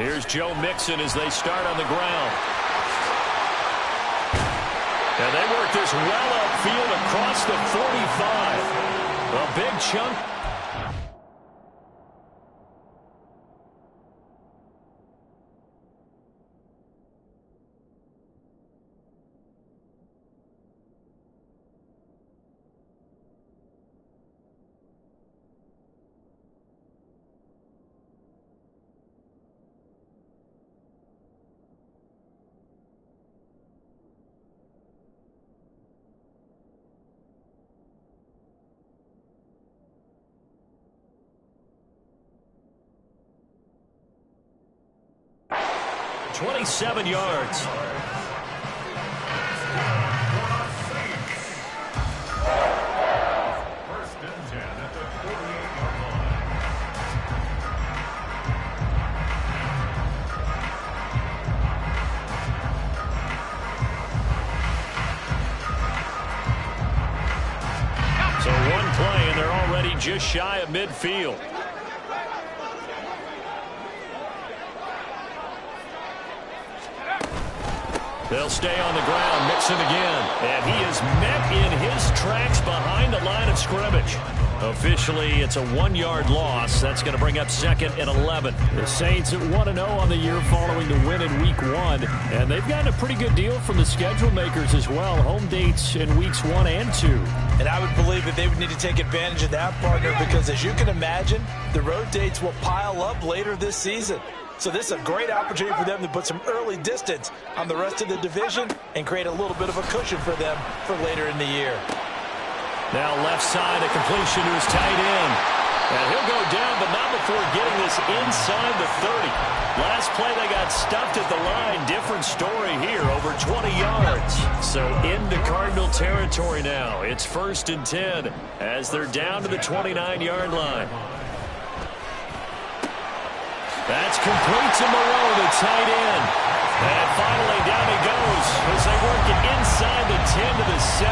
Here's Joe Mixon as they start on the ground. And they work this well upfield across the 45. A big chunk. .27 yards. So one play and they're already just shy of midfield. They'll stay on the ground. Mixon again. And he is met in his tracks behind the line of scrimmage. Officially, it's a 1-yard loss. That's going to bring up 2nd and 11. The Saints at 1-0 on the year following the win in Week 1. And they've gotten a pretty good deal from the schedule makers as well. Home dates in Weeks 1 and 2. And I would believe that they would need to take advantage of that, partner, because as you can imagine, the road dates will pile up later this season. So this is a great opportunity for them to put some early distance on the rest of the division and create a little bit of a cushion for them for later in the year. Now left side, a completion to his tight end. And he'll go down, but not before getting this inside the 30. Last play, they got stuffed at the line. Different story here, over 20 yards. So into Cardinal territory now. It's 1st and 10 as they're down to the 29-yard line. That's complete to Moreau, the tight end. And finally down he goes as they work it inside the 10 to the 7.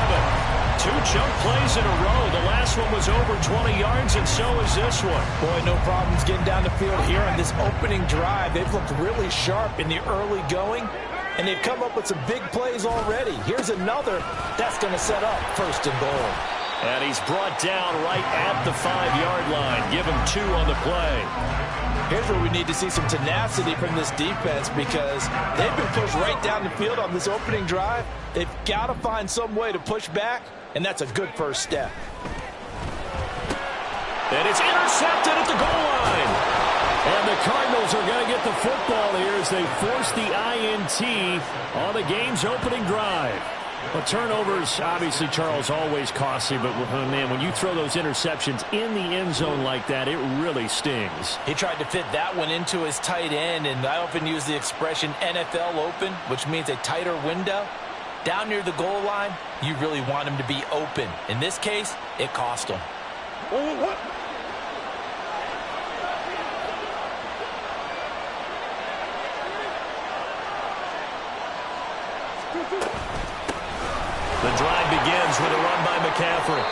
2 chunk plays in a row. The last one was over 20 yards, and so is this one. Boy, no problems getting down the field here on this opening drive. They've looked really sharp in the early going, and they've come up with some big plays already. Here's another that's going to set up 1st and goal. And he's brought down right at the 5-yard line. Give him 2 on the play. Here's where we need to see some tenacity from this defense because they've been pushed right down the field on this opening drive. They've got to find some way to push back, and that's a good first step. And it's intercepted at the goal line. And the Cardinals are going to get the football here as they force the INT on the game's opening drive. Well, turnovers, obviously, Charles, always costly, but, man, when you throw those interceptions in the end zone like that, it really stings. He tried to fit that one into his tight end, and I often use the expression NFL open, which means a tighter window. Down near the goal line, you really want him to be open. In this case, it cost him. What? The drive begins with a run by McCaffrey.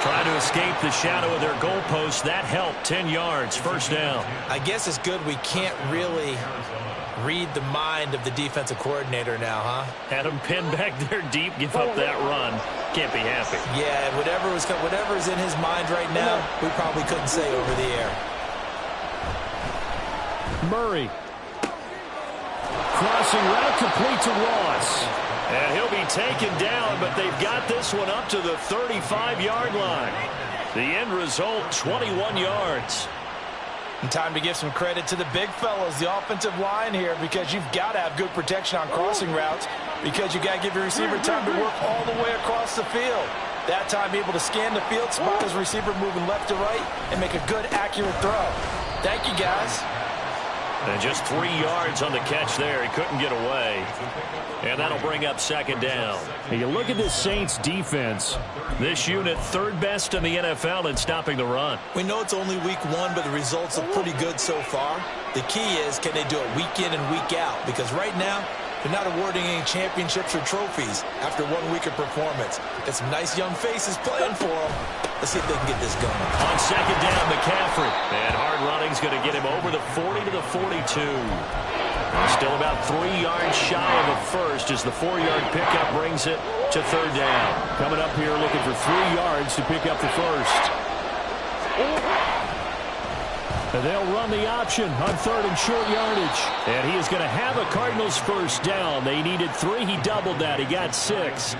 Trying to escape the shadow of their goalpost. That helped. 10 yards. 1st down. I guess it's good we can't really read the mind of the defensive coordinator now, huh? Had him pinned back there deep. Give up that run. Can't be happy. Yeah, whatever's in his mind right now, we probably couldn't say over the air. Murray. Crossing route complete to Ross. And he'll be taken down, but they've got this one up to the 35-yard line. The end result, 21 yards. And time to give some credit to the big fellas, the offensive line here, because you've got to have good protection on crossing routes because you got to give your receiver time to work all the way across the field. That time able to scan the field, spot his receiver moving left to right, and make a good, accurate throw. Thank you, guys. And just 3 yards on the catch there. He couldn't get away. And that'll bring up 2nd down. Hey, you look at this Saints defense. This unit 3rd best in the NFL in stopping the run. We know it's only week 1, but the results look pretty good so far. The key is, can they do it week in and week out? Because right now, they're not awarding any championships or trophies after 1 week of performance. Got some nice young faces playing for them. Let's see if they can get this going. On second down, McCaffrey. And hard running's going to get him over the 40 to the 42. Still about 3 yards shy of a first as the 4-yard pickup brings it to third down. Coming up here looking for 3 yards to pick up the first. And they'll run the option on third and short yardage. And he is going to have a Cardinals first down. They needed 3. He doubled that. He got 6.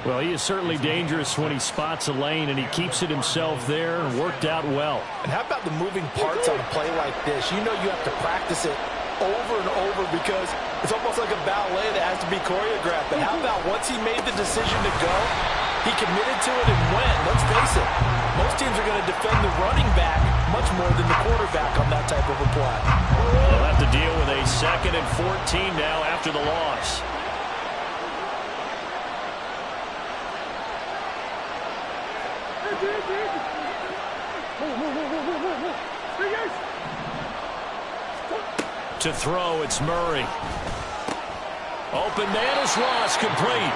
Well, he is certainly dangerous when he spots a lane, and he keeps it himself there and worked out well. And how about the moving parts on a play like this? You know you have to practice it over and over because it's almost like a ballet that has to be choreographed. But how about once he made the decision to go, he committed to it and went. Let's face it, most teams are going to defend the running back much more than the quarterback on that type of a play. They'll have to deal with a 2nd and 14 now after the loss. To throw, it's Murray. Open man is Ross, complete.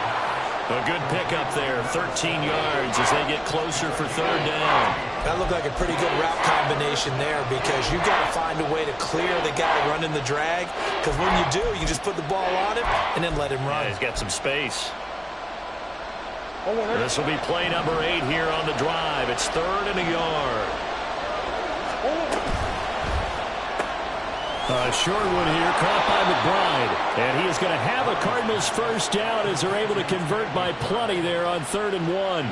A good pickup there, 13 yards as they get closer for third down. That looked like a pretty good route combination there because you've got to find a way to clear the guy running the drag, because when you do, you just put the ball on him and then let him run. Yeah, he's got some space. This will be play number 8 here on the drive. It's 3rd and a yard. A short one here, caught by McBride. And he is going to have a Cardinals first down as they're able to convert by plenty there on 3rd and 1.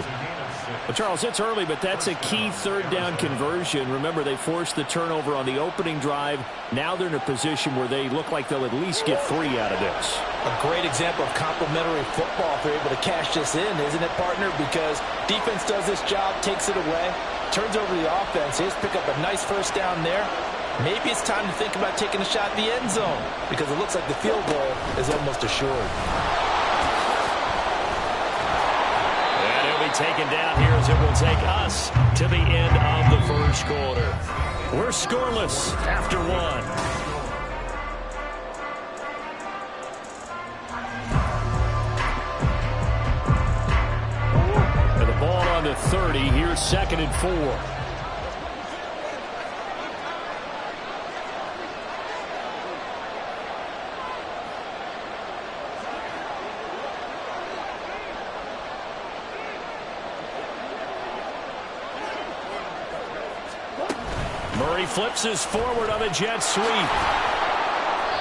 Well, Charles, it's early, but that's a key third down conversion. Remember, they forced the turnover on the opening drive. Now they're in a position where they look like they'll at least get 3 out of this. A great example of complementary football if they're able to cash this in, isn't it, partner? Because defense does this job, takes it away, turns over the offense. They just pick up a nice first down there. Maybe it's time to think about taking a shot at the end zone because it looks like the field goal is almost assured. And he'll be taken down here as it will take us to the end of the first quarter. We're scoreless after 1. And the ball on the 30. Here's 2nd and 4. Murray flips his forward on a jet sweep.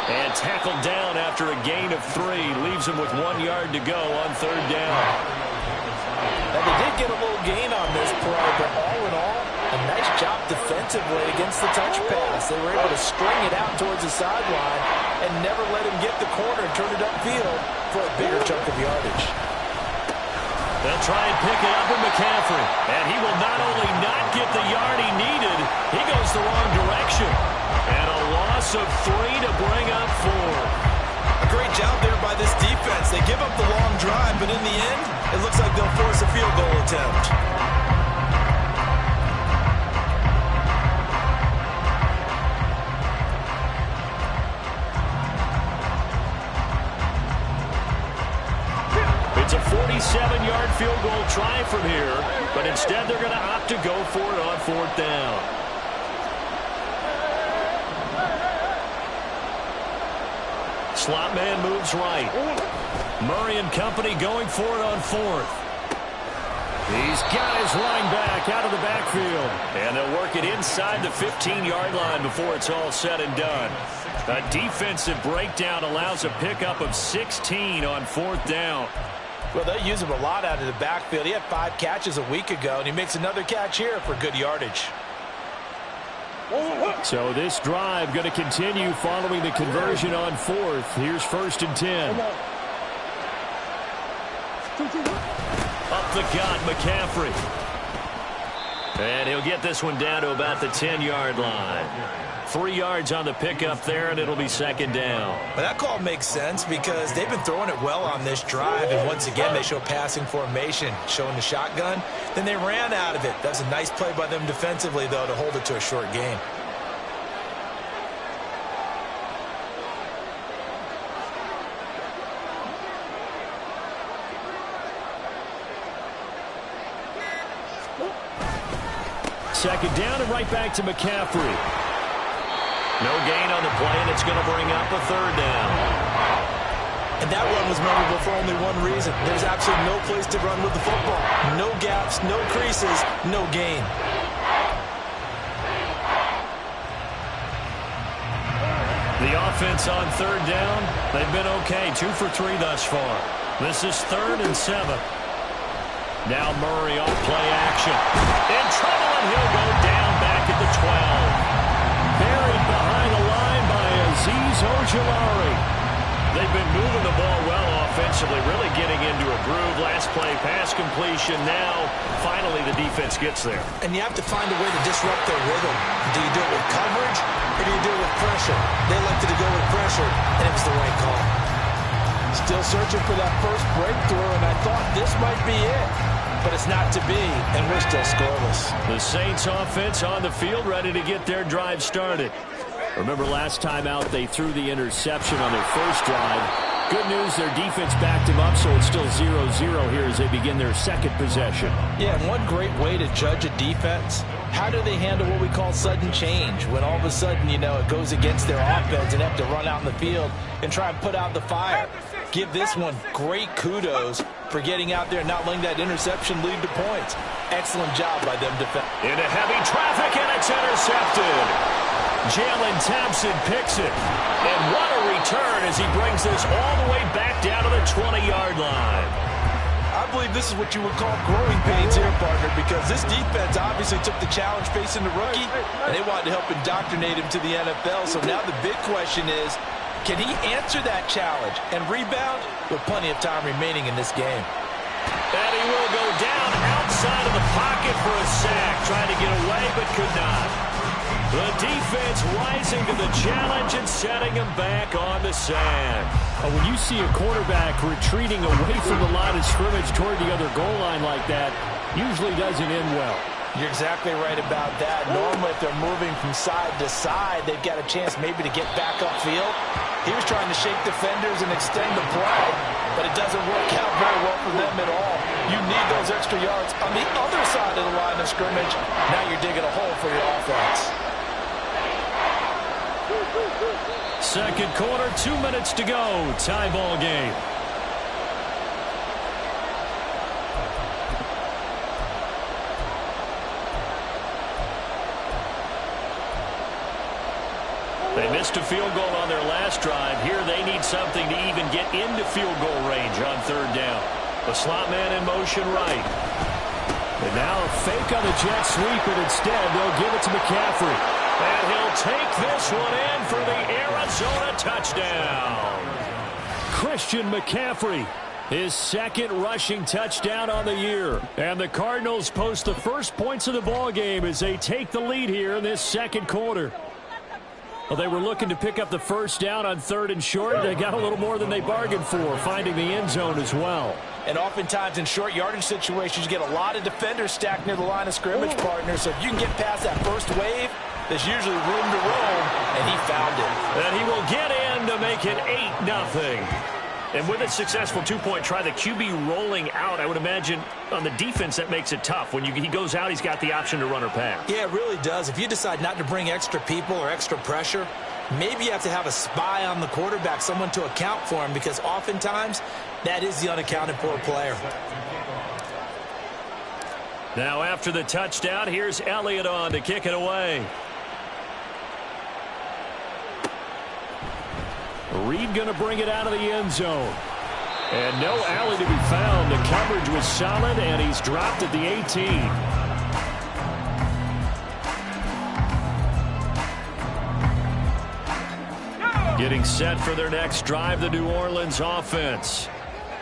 And tackled down after a gain of 3. Leaves him with 1 yard to go on third down. And they did get a little gain on this play, but all in all, a nice job defensively against the touch pass. They were able to string it out towards the sideline and never let him get the corner and turn it upfield for a bigger chunk of yardage. They'll try and pick it up with McCaffrey. And he will not only not get the yard he needed, he goes the wrong direction. And a loss of 3 to bring up 4. A great job there by this defense. They give up the long drive, but in the end, it looks like they'll force a field goal attempt. It's a 47-yard field goal try from here, but instead they're going to opt to go for it on 4th down. Slot man moves right. Murray and company going for it on 4th. He's got his running back out of the backfield. And they'll work it inside the 15-yard line before it's all said and done. A defensive breakdown allows a pickup of 16 on 4th down. Well, they use him a lot out of the backfield. He had 5 catches a week ago, and he makes another catch here for good yardage. So this drive going to continue following the conversion on 4th. Here's 1st and 10. Up the gut, McCaffrey. And he'll get this one down to about the 10-yard line. 3 yards on the pickup there, and it'll be 2nd down. But that call makes sense because they've been throwing it well on this drive, and once again they show passing formation, showing the shotgun. Then they ran out of it. That's a nice play by them defensively, though, to hold it to a short gain. Second down and right back to McCaffrey. No gain on the play, and it's going to bring up a third down. And that run was memorable for only one reason. There's absolutely no place to run with the football. No gaps, no creases, no gain. The offense on third down, they've been okay. 2 for 3 thus far. This is 3rd and 7. Now Murray off play action. In trouble, and he'll go down back at the 12. Buried behind the line by Azeez Ojulari. They've been moving the ball well offensively, really getting into a groove. Last play, pass completion. Now, finally, the defense gets there. And you have to find a way to disrupt their rhythm. Do you do it with coverage, or do you do it with pressure? They elected to go with pressure, and it was the right call. Still searching for that first breakthrough, and I thought this might be it. But it's not to be, and we're still scoreless. The Saints offense on the field, ready to get their drive started. Remember last time out, they threw the interception on their first drive. Good news, their defense backed him up, so it's still 0-0 here as they begin their second possession. Yeah, and one great way to judge a defense, how do they handle what we call sudden change? When all of a sudden, you know, it goes against their offense and they have to run out in the field and try and put out the fire. Give this one great kudos for getting out there and not letting that interception lead to points. Excellent job by them defending. Into heavy traffic, and it's intercepted. Jalen Thompson picks it. And what a return as he brings this all the way back down to the 20-yard line. I believe this is what you would call growing pains here, partner, because this defense obviously took the challenge facing the rookie, and they wanted to help indoctrinate him to the NFL. So now the big question is, can he answer that challenge and rebound with plenty of time remaining in this game? And he will go down outside of the pocket for a sack. Trying to get away, but could not. The defense rising to the challenge and setting him back on the sand. When you see a quarterback retreating away from the line of scrimmage toward the other goal line like that, usually doesn't end well. You're exactly right about that. Normally, if they're moving from side to side, they've got a chance maybe to get back upfield. He was trying to shake defenders and extend the play, but it doesn't work out very well for them at all. You need those extra yards on the other side of the line of scrimmage. Now you're digging a hole for your offense. Second quarter, 2 minutes to go. Tie ball game. They missed a field goal on their last drive. Here they need something to even get into field goal range on third down. The slot man in motion right. And now a fake on the jet sweep, and instead they'll give it to McCaffrey. And he'll take this one in for the Arizona touchdown. Christian McCaffrey, his second rushing touchdown on the year. And the Cardinals post the first points of the ball game as they take the lead here in this second quarter. Well, they were looking to pick up the first down on 3rd and short. They got a little more than they bargained for, finding the end zone as well. And oftentimes in short yardage situations, you get a lot of defenders stacked near the line of scrimmage, partner. So if you can get past that first wave, there's usually room to roam, and he found it. And he will get in to make it 8-0. And with a successful two-point try, the QB rolling out, I would imagine on the defense that makes it tough. When he goes out, he's got the option to run or pass. Yeah, it really does. If you decide not to bring extra people or extra pressure, maybe you have to have a spy on the quarterback, someone to account for him, because oftentimes that is the unaccounted for player. Now after the touchdown, here's Elliott on to kick it away. Reed going to bring it out of the end zone. And no alley to be found. The coverage was solid, and he's dropped at the 18. Getting set for their next drive, the New Orleans offense.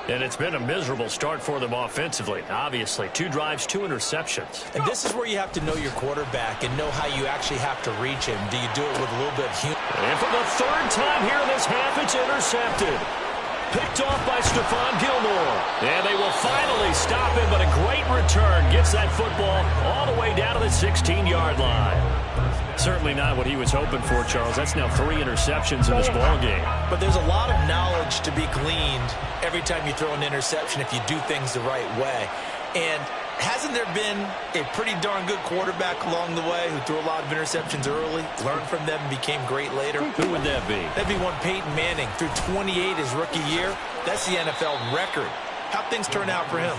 And it's been a miserable start for them offensively. Obviously, 2 drives, 2 interceptions. And this is where you have to know your quarterback and know how you actually have to reach him. Do you do it with a little bit of humor? And for the 3rd time here in this half, it's intercepted. Picked off by Stephon Gilmore. And they will finally stop him, but a great return. Gets that football all the way down to the 16-yard line. Certainly not what he was hoping for, Charles. That's now 3 interceptions in this ball game. But there's a lot of knowledge to be gleaned every time you throw an interception if you do things the right way. And Hasn't there been a pretty darn good quarterback along the way who threw a lot of interceptions early, learned from them, and became great later? Who would that be? That'd be one Peyton Manning. Threw 28 his rookie year. That's the NFL record. How'd things turn out for him?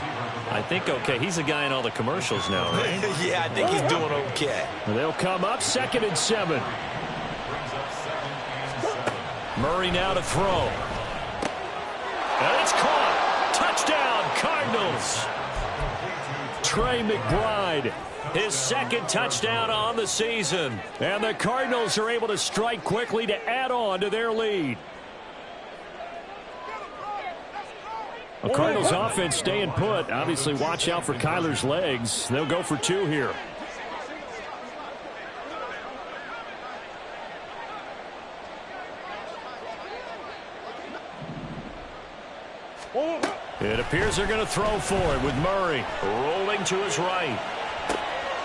I think okay. He's the guy in all the commercials now, right? Yeah, I think he's doing okay. They'll come up 2nd and 7. Murray now to throw. And it's caught. Touchdown, Cardinals. Trey McBride, his 2nd touchdown on the season. And the Cardinals are able to strike quickly to add on to their lead. The Cardinals offense staying put. Obviously, watch out for Kyler's legs. They'll go for 2 here. It appears they're going to throw for it with Murray rolling to his right.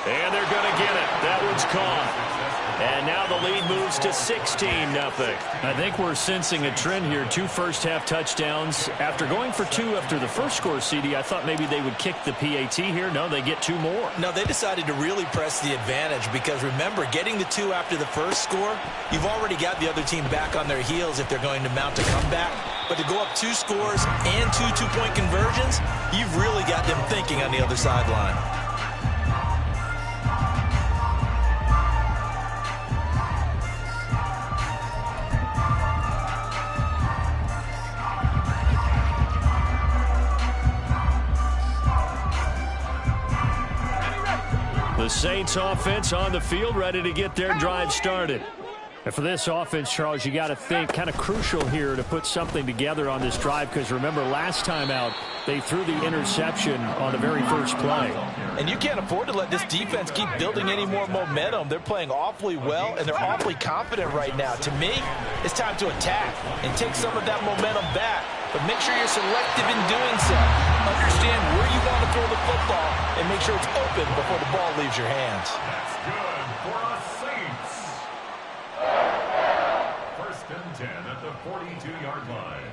And they're going to get it. That one's caught. And now the lead moves to 16-0. I think we're sensing a trend here. 2 first-half touchdowns. After going for 2 after the first score, CD, I thought maybe they would kick the PAT here. No, they get 2 more. No, they decided to really press the advantage because, remember, getting the 2 after the first score, you've already got the other team back on their heels if they're going to mount a comeback. But to go up 2 scores and 2 two-point conversions, you've really got them thinking on the other sideline. The Saints offense on the field, ready to get their drive started. And for this offense, Charles, you got to think kind of crucial here to put something together on this drive because remember last time out they threw the interception on the very first play. And you can't afford to let this defense keep building any more momentum. They're playing awfully well and they're awfully confident right now. To me, it's time to attack and take some of that momentum back. But make sure you're selective in doing so. Understand where you want to throw the football and make sure it's open before the ball leaves your hands. That's good for us Saints. 1st and 10 at the 42-yard line.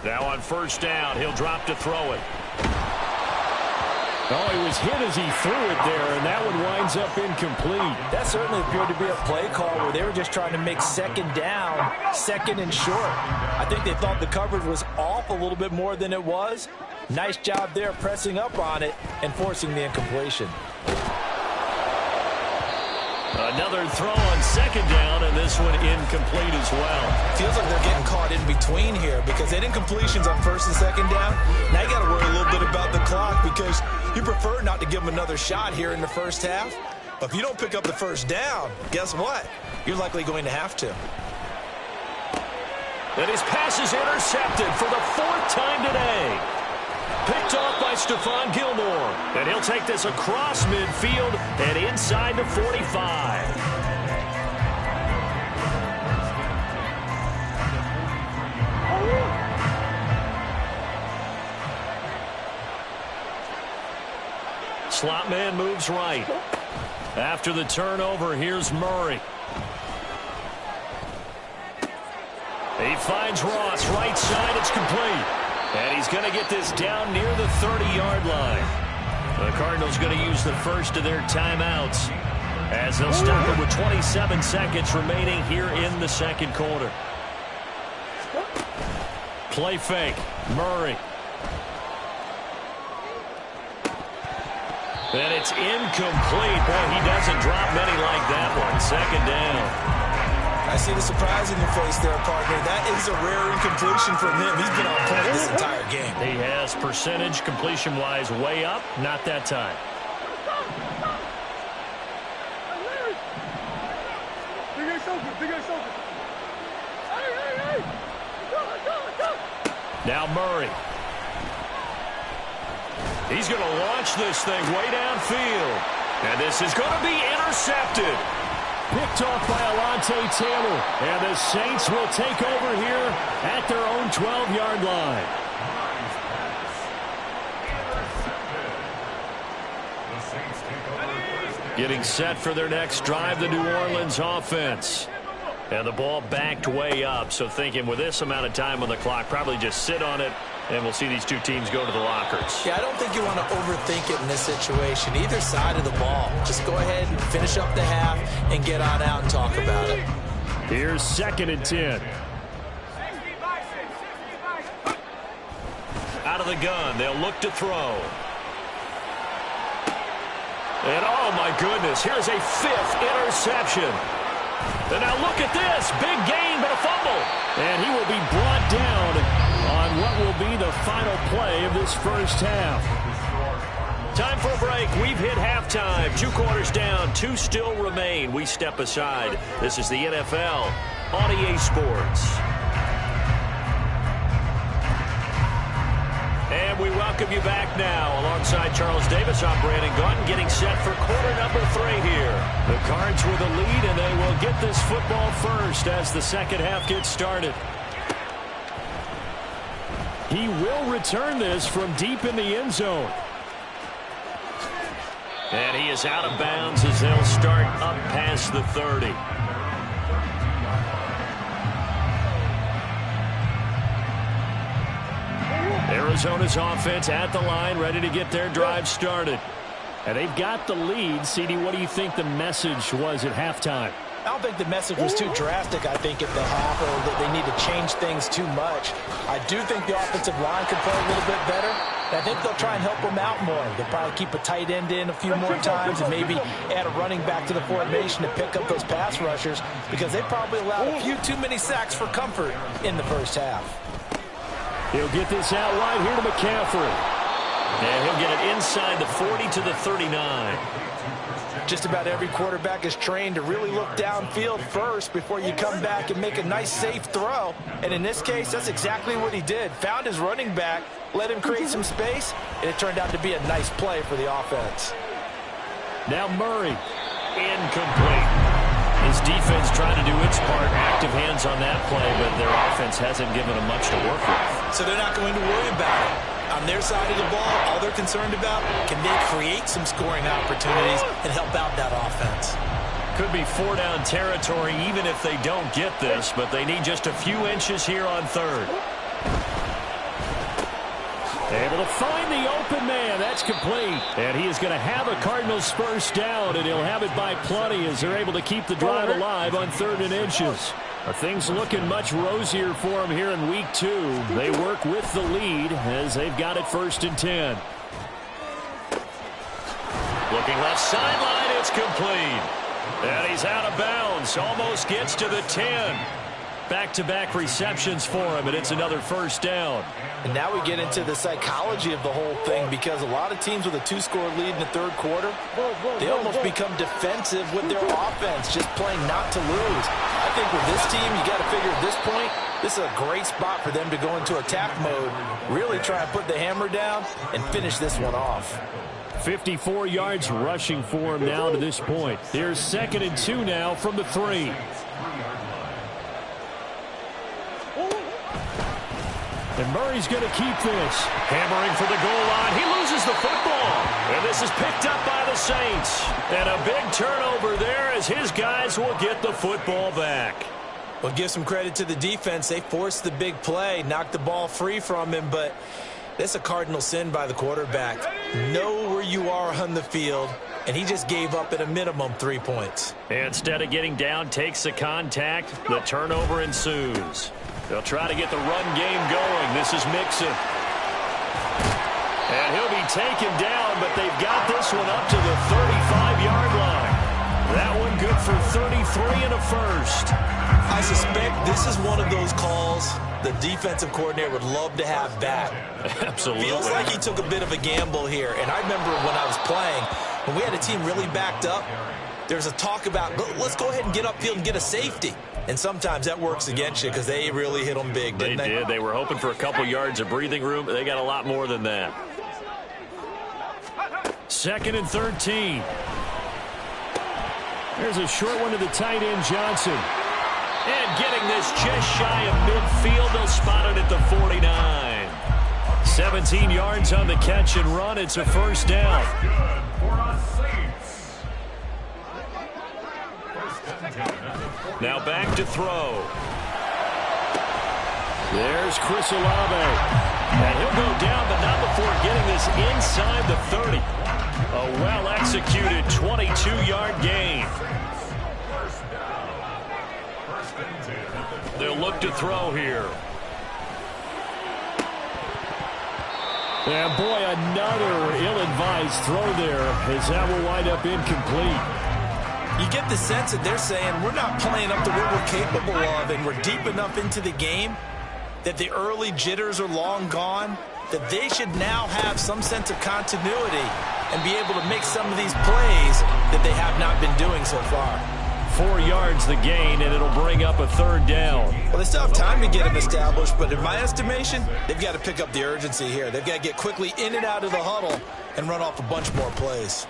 Now on 1st down, he'll drop to throw it. Oh, he was hit as he threw it there, and that one winds up incomplete. That certainly appeared to be a play call where they were just trying to make 2nd down, 2nd and short. I think they thought the coverage was off a little bit more than it was. Nice job there pressing up on it and forcing the incompletion. Another throw on 2nd down, and this one incomplete as well. Feels like they're getting caught in between here because they had incompletions on 1st and 2nd down. Now you got to worry a little bit about the clock because you prefer not to give them another shot here in the first half. But if you don't pick up the 1st down, guess what? You're likely going to have to. And his pass is intercepted for the 4th time today. Picked off by Stephon Gilmore. And he'll take this across midfield and inside the 45. Slot man moves right. After the turnover, here's Murray. He finds Ross, right side, it's complete. And he's going to get this down near the 30-yard line. The Cardinals going to use the first of their timeouts as they'll stop it with 27 seconds remaining here in the 2nd quarter. Play fake, Murray. And it's incomplete. Boy, he doesn't drop many like that one. 2nd down. I see the surprise in your face there, partner. That is a rare incompletion from him. He's been on point this entire game. He has percentage completion-wise way up. Not that time. Now Murray. He's going to launch this thing way downfield. And this is going to be intercepted. Picked off by Alontae Taylor. And the Saints will take over here at their own 12-yard line. Getting set for their next drive, the New Orleans offense. And the ball backed way up, so thinking with this amount of time on the clock, probably just sit on it, and we'll see these two teams go to the lockers. Yeah, I don't think you want to overthink it in this situation. Either side of the ball. Just go ahead and finish up the half and get on out and talk about it. Here's 2nd and 10. Out of the gun, they'll look to throw. And oh my goodness, here's a 5th interception. And now look at this, big gain but a fumble. And he will be brought down on what will be the final play of this first half. Time for a break. We've hit halftime. 2 quarters down, 2 still remain. We step aside. This is the NFL on EA Sports. And we welcome you back now. Alongside Charles Davis, I'm Brandon Gaudin, getting set for quarter number 3 here. The Cards with the lead, and they will get this football first as the second half gets started. He will return this from deep in the end zone. And he is out of bounds as they'll start up past the 30. Arizona's offense at the line, ready to get their drive started. And they've got the lead. CD, what do you think the message was at halftime? I don't think the message was too drastic, I think, at the half, or that they need to change things too much. I do think the offensive line could play a little bit better. And I think they'll try and help them out more. They'll probably keep a tight end in a few more times and maybe add a running back to the formation to pick up those pass rushers, because they probably allowed a few too many sacks for comfort in the first half. He'll get this out wide here to McCaffrey. And he'll get it inside the 40 to the 39. Just about every quarterback is trained to really look downfield first before you come back and make a nice, safe throw. And in this case, that's exactly what he did. Found his running back, let him create some space, and it turned out to be a nice play for the offense. Now Murray. Incomplete. His defense trying to do its part. Active hands on that play, but their offense hasn't given them much to work with. So they're not going to worry about it. On their side of the ball, all they're concerned about, can they create some scoring opportunities and help out that offense? Could be 4-down territory even if they don't get this, but they need just a few inches here on 3rd. Able to find the open man. That's complete. And he is going to have a Cardinals first down, and he'll have it by plenty as they're able to keep the drive alive on 3rd and inches. Things looking much rosier for him here in week 2. They work with the lead as they've got it 1st and 10. Looking left sideline, it's complete. And he's out of bounds. Almost gets to the 10. Back-to-back receptions for him, and it's another first down. And now we get into the psychology of the whole thing, because a lot of teams with a 2-score lead in the 3rd quarter, they almost become defensive with their offense, just playing not to lose. I think with this team, you got to figure at this point, this is a great spot for them to go into attack mode, really try and put the hammer down and finish this one off. 54 yards rushing for him now to this point. Here's 2nd and 2 now from the 3. And Murray's going to keep this. Hammering for the goal line. He loses the football. And this is picked up by the Saints. And a big turnover there as his guys will get the football back. Well, give some credit to the defense. They forced the big play, knocked the ball free from him, but that's a cardinal sin by the quarterback. Know where you are on the field, and he just gave up at a minimum 3 points. And instead of getting down, takes the contact. The turnover ensues. They'll try to get the run game going. This is Mixon. And he'll be taken down, but they've got this one up to the 35-yard line. That one good for 33 and a first. I suspect this is one of those calls the defensive coordinator would love to have back. Absolutely. Feels like he took a bit of a gamble here. And I remember when I was playing, when we had a team really backed up, there's a talk about, let's go ahead and get upfield and get a safety. And sometimes that works against you because they really hit them big, didn't they? They did. They were hoping for a couple yards of breathing room. They got a lot more than that. 2nd and 13. There's a short one to the tight end, Johnson. And getting this just shy of midfield. They'll spot it at the 49. 17 yards on the catch and run. It's a first down. Now back to throw. There's Chris Olave. And he'll go down, but not before getting this inside the 30. A well-executed 22-yard gain. They'll look to throw here. And boy, another ill-advised throw there, as that will wind up incomplete. You get the sense that they're saying we're not playing up to what we're capable of, and we're deep enough into the game that the early jitters are long gone, that they should now have some sense of continuity and be able to make some of these plays that they have not been doing so far. 4 yards the gain, and it'll bring up a third down. Well, they still have time to get them established, but in my estimation, they've got to pick up the urgency here. They've got to get quickly in and out of the huddle and run off a bunch more plays.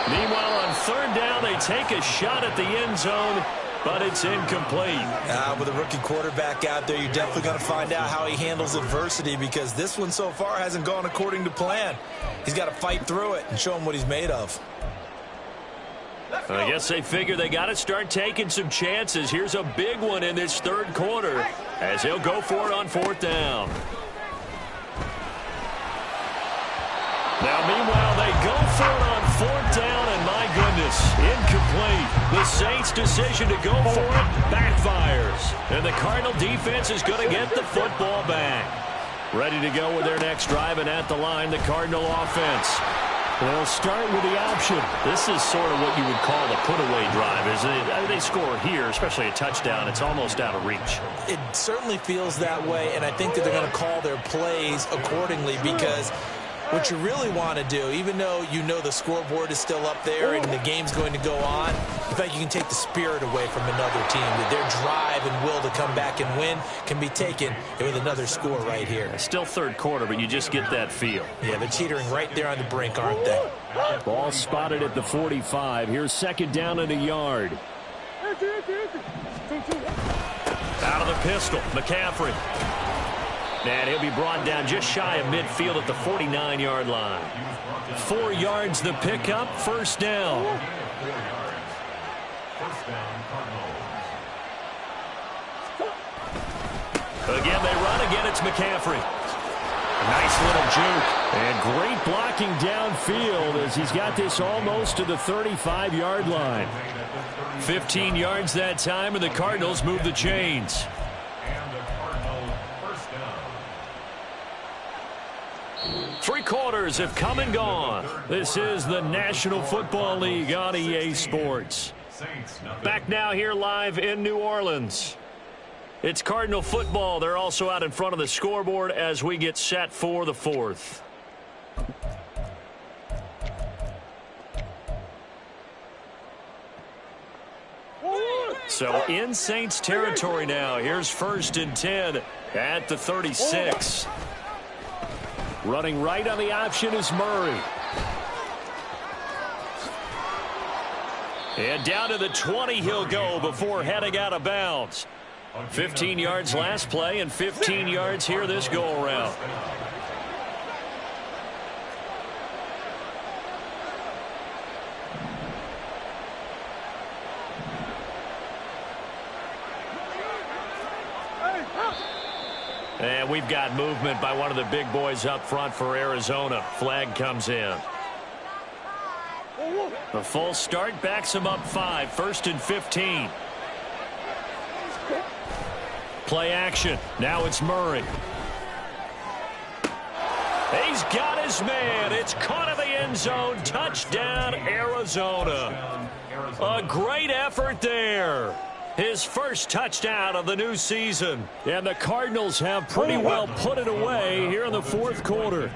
Meanwhile, on third down, they take a shot at the end zone, but it's incomplete. With a rookie quarterback out there, you're definitely going to find out how he handles adversity, because this one so far hasn't gone according to plan. He's got to fight through it and show him what he's made of. I guess they figure they got to start taking some chances. Here's a big one in this third quarter as he'll go for it on fourth down. Now, meanwhile, they go for it on fourth down, and my goodness, incomplete. The Saints' decision to go for it backfires. And the Cardinal defense is going to get the football back. Ready to go with their next drive, and at the line, the Cardinal offense. They'll start with the option. This is sort of what you would call the put-away drive, isn't it? They score here, especially a touchdown. It's almost out of reach. It certainly feels that way, and I think that they're going to call their plays accordingly, because what you really want to do, even though you know the scoreboard is still up there and the game's going to go on, in fact, you can take the spirit away from another team. That their drive and will to come back and win can be taken with another score right here. Still third quarter, but you just get that feel. Yeah, they're teetering right there on the brink, aren't they? Ball spotted at the 45. Here's second down and a yard. Out of the pistol, McCaffrey. And he'll be brought down just shy of midfield at the 49-yard line. 4 yards the pickup, first down. Again, they run. Again, it's McCaffrey. Nice little juke. And great blocking downfield as he's got this almost to the 35-yard line. 15 yards that time, and the Cardinals move the chains. 3 quarters have come and gone. This is the National Football League on EA Sports. Back now here live in New Orleans. It's Cardinal football. They're also out in front of the scoreboard as we get set for the fourth. So in Saints territory now. Here's first and 10 at the 36. Running right on the option is Murray. And down to the 20 he'll go before heading out of bounds. 15 yards last play and 15 yards here this go-around. And we've got movement by one of the big boys up front for Arizona. Flag comes in. The full start backs him up 5. First and 15. Play action. Now it's Murray. He's got his man. It's caught in the end zone. Touchdown, Arizona. A great effort there. His first touchdown of the new season. And the Cardinals have pretty well put it away here in the fourth quarter.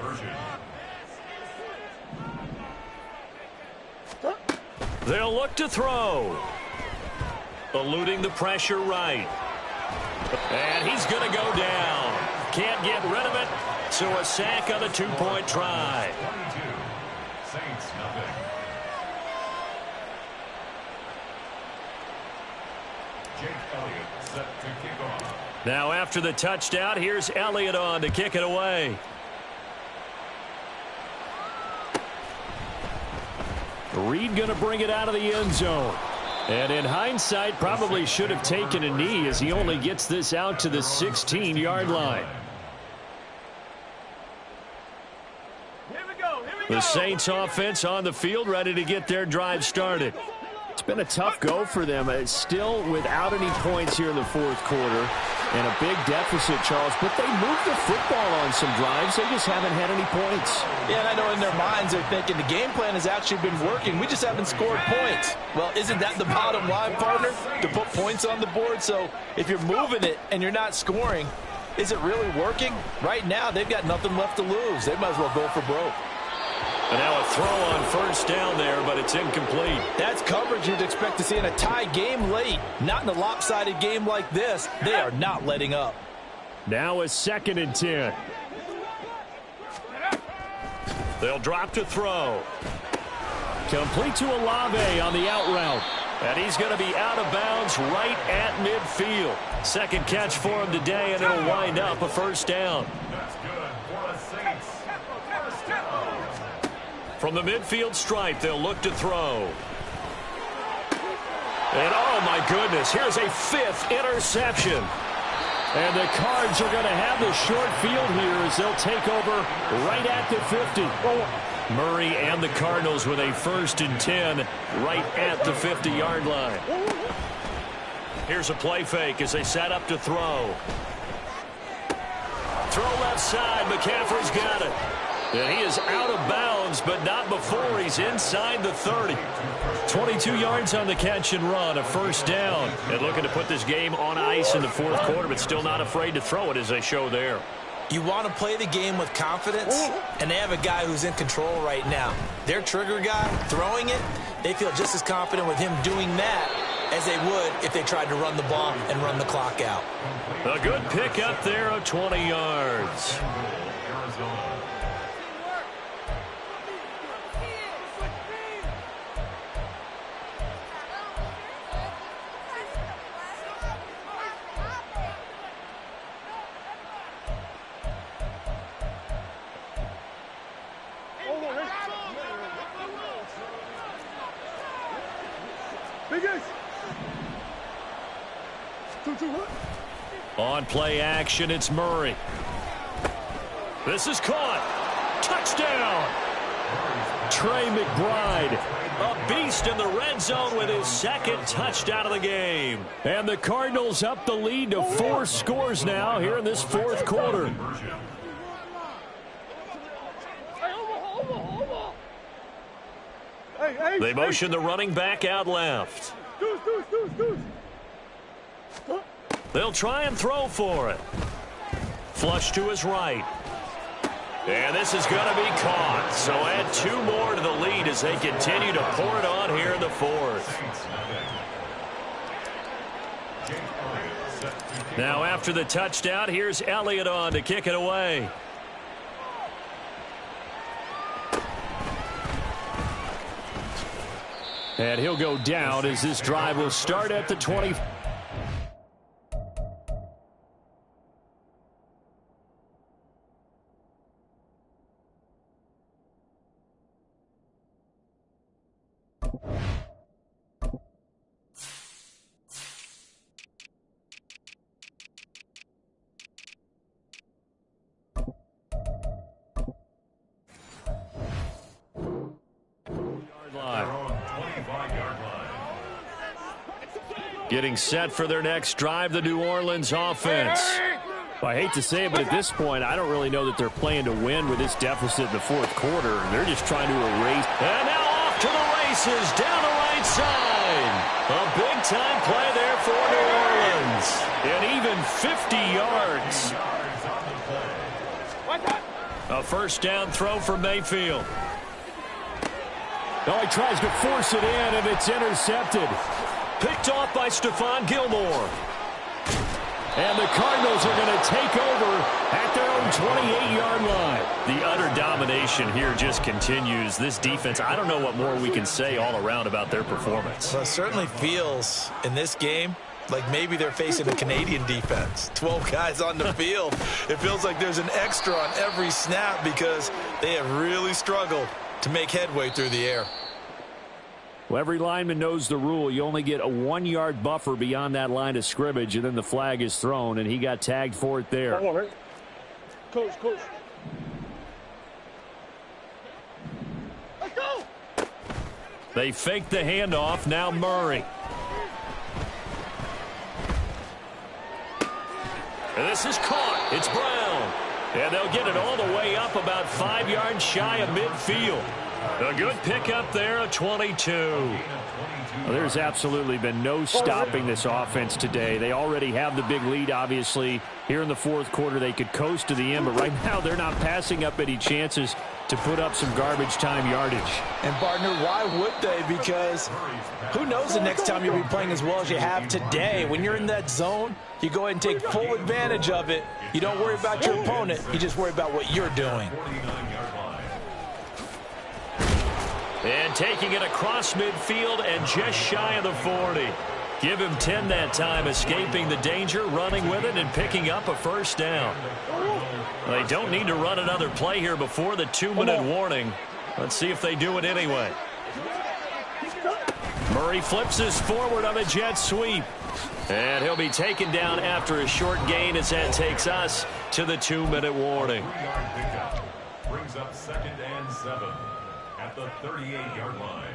They'll look to throw. Eluding the pressure right. And he's going to go down. Can't get rid of it. So a sack on a 2-point try. Jake Elliott set to kick off. Now after the touchdown, here's Elliott on to kick it away. Reed going to bring it out of the end zone. And in hindsight, probably should have taken a knee as he only gets this out to the 16-yard line. The Saints offense on the field ready to get their drive started. It's been a tough go for them. It's still without any points here in the fourth quarter. And a big deficit, Charles. But they moved the football on some drives. They just haven't had any points. Yeah, and I know in their minds they're thinking the game plan has actually been working. We just haven't scored points. Well, isn't that the bottom line, partner? To put points on the board? So if you're moving it and you're not scoring, is it really working? Right now, they've got nothing left to lose. They might as well go for broke. And now a throw on first down there, but it's incomplete. That's coverage you'd expect to see in a tie game late. Not in a lopsided game like this. They are not letting up. Now a 2nd and 10. They'll drop to throw. Complete to Olave on the out route. And he's going to be out of bounds right at midfield. Second catch for him today, and it'll wind up a first down. That's good for the Saints. First down. From the midfield stripe, they'll look to throw. And oh my goodness, here's a 5th interception. And the Cards are going to have the short field here as they'll take over right at the 50. Murray and the Cardinals with a 1st and 10 right at the 50-yard line. Here's a play fake as they set up to throw. Throw left side, McCaffrey's got it. And he is out of bounds, but not before he's inside the 30. 22 yards on the catch and run, a first down. And looking to put this game on ice in the fourth quarter, but still not afraid to throw it as they show there. You want to play the game with confidence, and they have a guy who's in control right now. Their trigger guy throwing it, they feel just as confident with him doing that as they would if they tried to run the ball and run the clock out. A good pick up there of 20 yards. On play action, it's Murray. This is caught. Touchdown. Trey McBride. A beast in the red zone with his 2nd touchdown of the game. And the Cardinals up the lead to 4 scores now here in this fourth quarter. They motion the running back out left. They'll try and throw for it. Flush to his right. And this is going to be caught. So add 2 more to the lead as they continue to pour it on here in the fourth. Now after the touchdown, here's Elliott on to kick it away. And he'll go down as this drive will start at the 20. Getting set for their next drive, the New Orleans offense. Well, I hate to say it, but at this point, I don't really know that they're playing to win with this deficit in the fourth quarter. They're just trying to erase. And now off to the races, down the right side. A big-time play there for New Orleans. And even 50 yards. A first down throw for Mayfield. Oh, he tries to force it in, and it's intercepted. Picked off by Stephon Gilmore. And the Cardinals are going to take over at their own 28-yard line. The utter domination here just continues. This defense, I don't know what more we can say all around about their performance. Well, it certainly feels in this game like maybe they're facing a Canadian defense. 12 guys on the field. It feels like there's an extra on every snap because they have really struggled to make headway through the air. Well, every lineman knows the rule. You only get a 1-yard buffer beyond that line of scrimmage, and then the flag is thrown, and he got tagged for it there. Coach. Let's go. They fake the handoff. Now Murray. And this is caught. It's Brown. And they'll get it all the way up about 5 yards shy of midfield. A good pickup there, a 22. Well, there's absolutely been no stopping this offense today. They already have the big lead, obviously. Here in the fourth quarter, they could coast to the end, but right now they're not passing up any chances to put up some garbage time yardage. And, partner, why would they? Because who knows the next time you'll be playing as well as you have today. When you're in that zone, you go ahead and take full advantage of it. You don't worry about your opponent. You just worry about what you're doing. And taking it across midfield and just shy of the 40. Give him 10 that time, escaping the danger, running with it, and picking up a first down. They don't need to run another play here before the 2-minute warning. Let's see if they do it anyway. Murray flips us forward on a jet sweep. And he'll be taken down after a short gain as that takes us to the 2-minute warning. Brings up 2nd and 7 at the 38-yard line.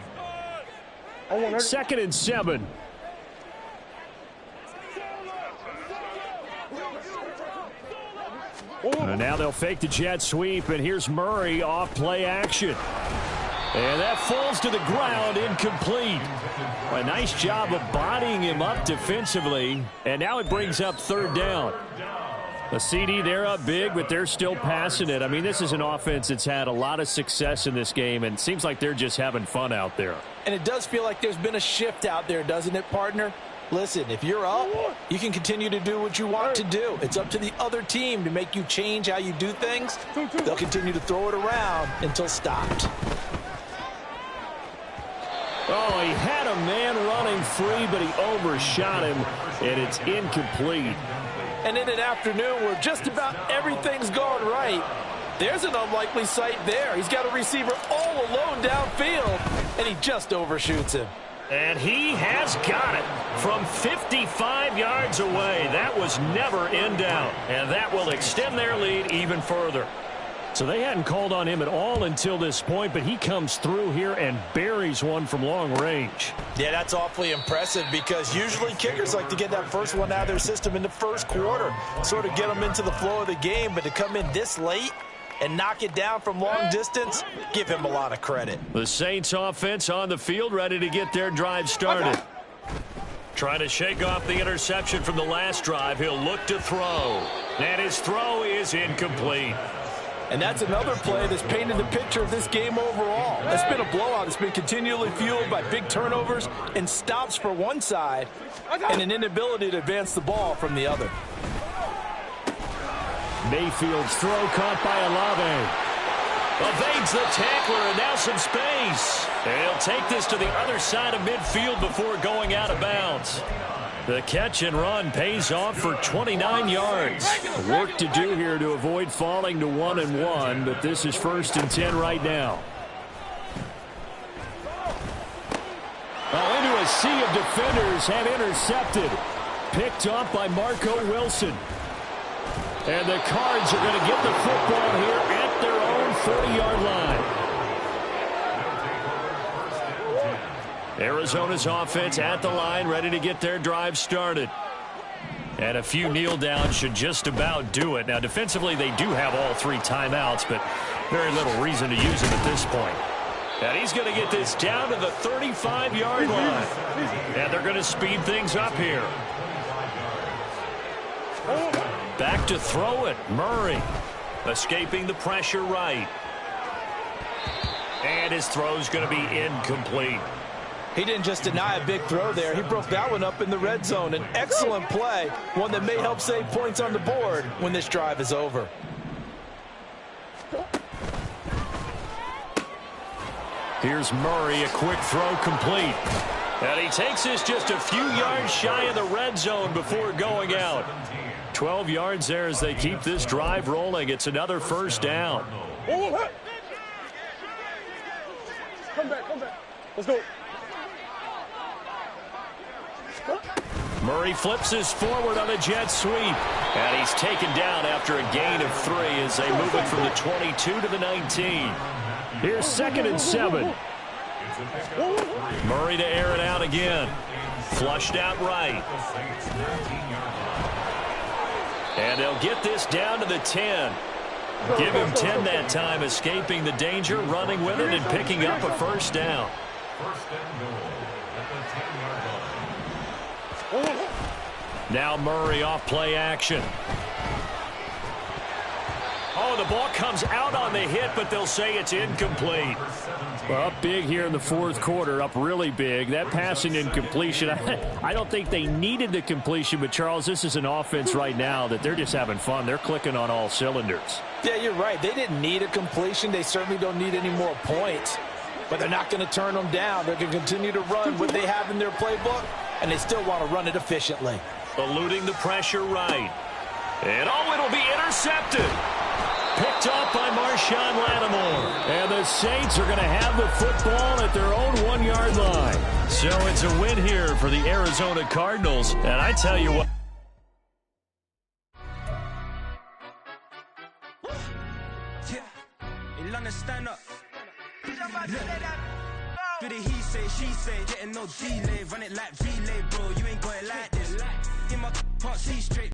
2nd and 7. And now they'll fake the jet sweep, and here's Murray off play action. And that falls to the ground, incomplete. A nice job of bodying him up defensively, and now it brings up 3rd down. A CD, they're up big, but they're still passing it. I mean, this is an offense that's had a lot of success in this game, and it seems like they're just having fun out there. And it does feel like there's been a shift out there, doesn't it, partner? Listen, if you're up, you can continue to do what you want to do. It's up to the other team to make you change how you do things. They'll continue to throw it around until stopped. Oh, he had a man running free, but he overshot him, and it's incomplete. And in an afternoon where just about everything's gone right, there's an unlikely sight there. He's got a receiver all alone downfield, and he just overshoots him. And he has got it from 55 yards away. That was never in doubt, and that will extend their lead even further. So they hadn't called on him at all until this point, but he comes through here and buries one from long range. Yeah, that's awfully impressive because usually kickers like to get that first one out of their system in the first quarter, sort of get them into the flow of the game, but to come in this late and knock it down from long distance, give him a lot of credit. The Saints offense on the field, ready to get their drive started. Trying to shake off the interception from the last drive. He'll look to throw. And his throw is incomplete. And that's another play that's painted the picture of this game overall. It's been a blowout. It's been continually fueled by big turnovers and stops for one side and an inability to advance the ball from the other. Mayfield's throw caught by Olave. Evades the tackler, and now some space. And he'll take this to the other side of midfield before going out of bounds. The catch and run pays off for 29 yards. Work to do here to avoid falling to 1-1, but this is 1st and 10 right now. Into a sea of defenders and intercepted. Picked off by Marco Wilson. And the Cards are going to get the football here at their own 30-yard line. Arizona's offense at the line, ready to get their drive started. And a few kneel downs should just about do it. Now, defensively, they do have all 3 timeouts, but very little reason to use them at this point. And he's going to get this down to the 35-yard line. And they're going to speed things up here. Back to throw it. Murray escaping the pressure right. And his throw's going to be incomplete. He didn't just deny a big throw there. He broke that one up in the red zone. An excellent play, one that may help save points on the board when this drive is over. Here's Murray, a quick throw complete. And he takes this just a few yards shy of the red zone before going out. 12 yards there as they keep this drive rolling. It's another first down. Come back. Let's go. Murray flips this forward on a jet sweep. And he's taken down after a gain of 3 as they move it from the 22 to the 19. Here's 2nd and 7. Murray to air it out again. Flushed out right. And they'll get this down to the 10. Give him 10 that time, escaping the danger, running with it, and picking up a first down. First and goal at the 10-yard line. Now Murray off play action. Oh, the ball comes out on the hit, but they'll say it's incomplete. Well, up big here in the fourth quarter, up really big. That passing incompletion, I don't think they needed the completion, but Charles, this is an offense right now that they're just having fun. They're clicking on all cylinders. Yeah, you're right. They didn't need a completion. They certainly don't need any more points, but they're not going to turn them down. They're going to continue to run what they have in their playbook, and they still want to run it efficiently. Eluding the pressure right. And it'll be intercepted. Picked up by Marshawn Lattimore. And the Saints are going to have the football at their own 1-yard line. So it's a win here for the Arizona Cardinals. And I tell you what. Stand up. Do the he say, she say, getting no delay, run it like relay, bro. You ain't got it like this. In my can't see straight.